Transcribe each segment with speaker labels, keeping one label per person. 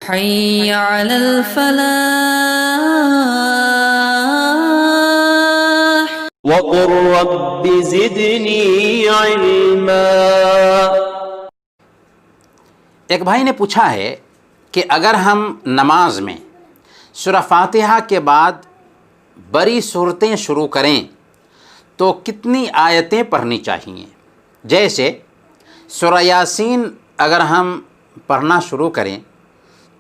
Speaker 1: حي على الفلاح
Speaker 2: وقل رب زدنی علما۔
Speaker 3: ایک بھائی نے پوچھا ہے کہ اگر ہم نماز میں سورہ فاتحہ کے بعد بڑی صورتیں شروع کریں تو کتنی آیتیں پڑھنی چاہیے؟ جیسے سورہ یاسین اگر ہم پڑھنا شروع کریں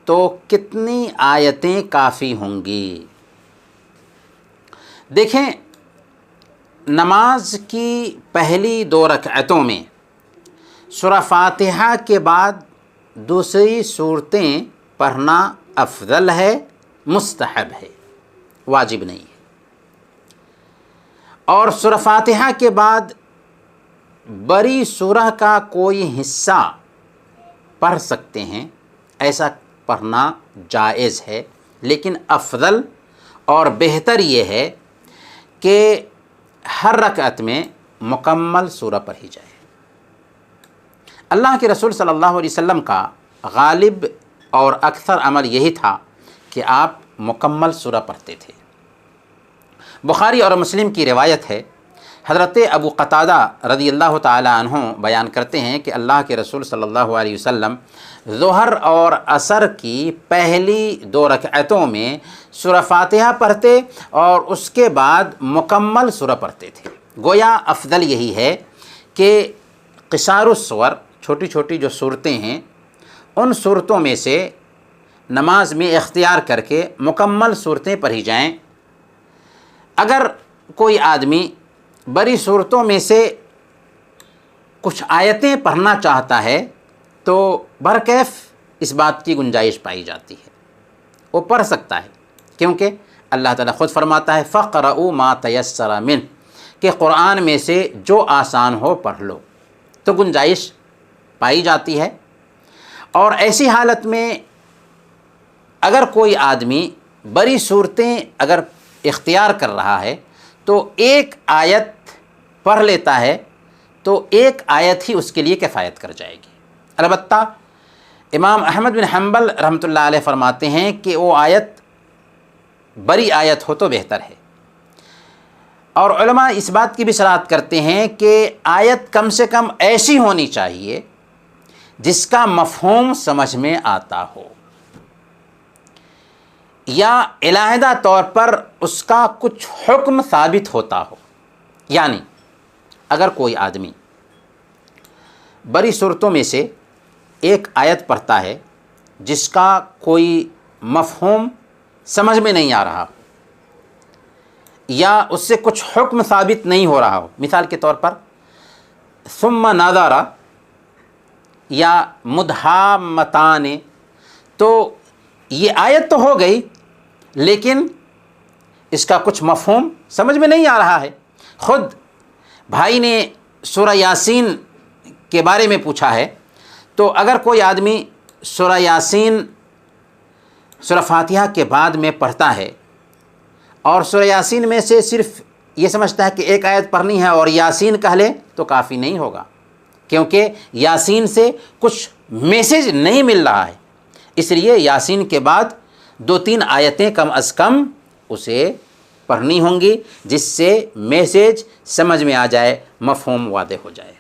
Speaker 3: تو کتنی آیتیں کافی ہوں گی؟ دیکھیں، نماز کی پہلی 2 رکعتوں میں سورہ فاتحہ کے بعد دوسری صورتیں پڑھنا افضل ہے، مستحب ہے، واجب نہیں ہے۔ اور سورہ فاتحہ کے بعد بڑی سورہ کا کوئی حصہ پڑھ سکتے ہیں، ایسا پڑھنا جائز ہے، لیکن افضل اور بہتر یہ ہے کہ ہر رکعت میں مکمل سورہ پڑھی جائے۔ اللہ کے رسول صلی اللہ علیہ وسلم کا غالب اور اکثر عمل یہی تھا کہ آپ مکمل سورہ پڑھتے تھے۔ بخاری اور مسلم کی روایت ہے، حضرت ابو قتادہ رضی اللہ تعالی عنہ بیان کرتے ہیں کہ اللہ کے رسول صلی اللہ علیہ وسلم ظہر اور عصر کی پہلی 2 رکعتوں میں سورہ فاتحہ پڑھتے اور اس کے بعد مکمل سورہ پڑھتے تھے۔ گویا افضل یہی ہے کہ قصار السور، چھوٹی چھوٹی جو صورتیں ہیں، ان صورتوں میں سے نماز میں اختیار کر کے مکمل صورتیں پڑھی جائیں۔ اگر کوئی آدمی بڑی صورتوں میں سے کچھ آیتیں پڑھنا چاہتا ہے تو برکیف اس بات کی گنجائش پائی جاتی ہے، وہ پڑھ سکتا ہے، کیونکہ اللہ تعالیٰ خود فرماتا ہے فَقْرَؤُوا مَا تَيَسَّرَ مِنْهُ، کہ قرآن میں سے جو آسان ہو پڑھ لو، تو گنجائش پائی جاتی ہے۔ اور ایسی حالت میں اگر کوئی آدمی بڑی صورتیں اگر اختیار کر رہا ہے تو ایک آیت پڑھ لیتا ہے تو ایک آیت ہی اس کے لیے کفایت کر جائے گی۔ البتہ امام احمد بن حنبل رحمۃ اللہ علیہ فرماتے ہیں کہ وہ آیت بڑی آیت ہو تو بہتر ہے، اور علماء اس بات کی بھی صراحت کرتے ہیں کہ آیت کم سے کم ایسی ہونی چاہیے جس کا مفہوم سمجھ میں آتا ہو، یا علیحدہ طور پر اس کا کچھ حکم ثابت ہوتا ہو۔ یعنی اگر کوئی آدمی بڑی صورتوں میں سے ایک آیت پڑھتا ہے جس کا کوئی مفہوم سمجھ میں نہیں آ رہا ہو، یا اس سے کچھ حکم ثابت نہیں ہو رہا ہو، مثال کے طور پر ثم نظر یا مدھامتان، تو یہ آیت تو ہو گئی لیکن اس کا کچھ مفہوم سمجھ میں نہیں آ رہا ہے۔ خود بھائی نے سورہ یاسین کے بارے میں پوچھا ہے، تو اگر کوئی آدمی سورہ یاسین سورہ فاتحہ کے بعد میں پڑھتا ہے اور سورہ یاسین میں سے صرف یہ سمجھتا ہے کہ ایک آیت پڑھنی ہے اور یاسین کہہ لے تو کافی نہیں ہوگا، کیونکہ یاسین سے کچھ میسج نہیں مل رہا ہے۔ اس لیے یاسین کے بعد 2-3 آیتیں کم از کم اسے پڑھنی ہوں گی، جس سے میسج سمجھ میں آ جائے، مفہوم واضح ہو جائے۔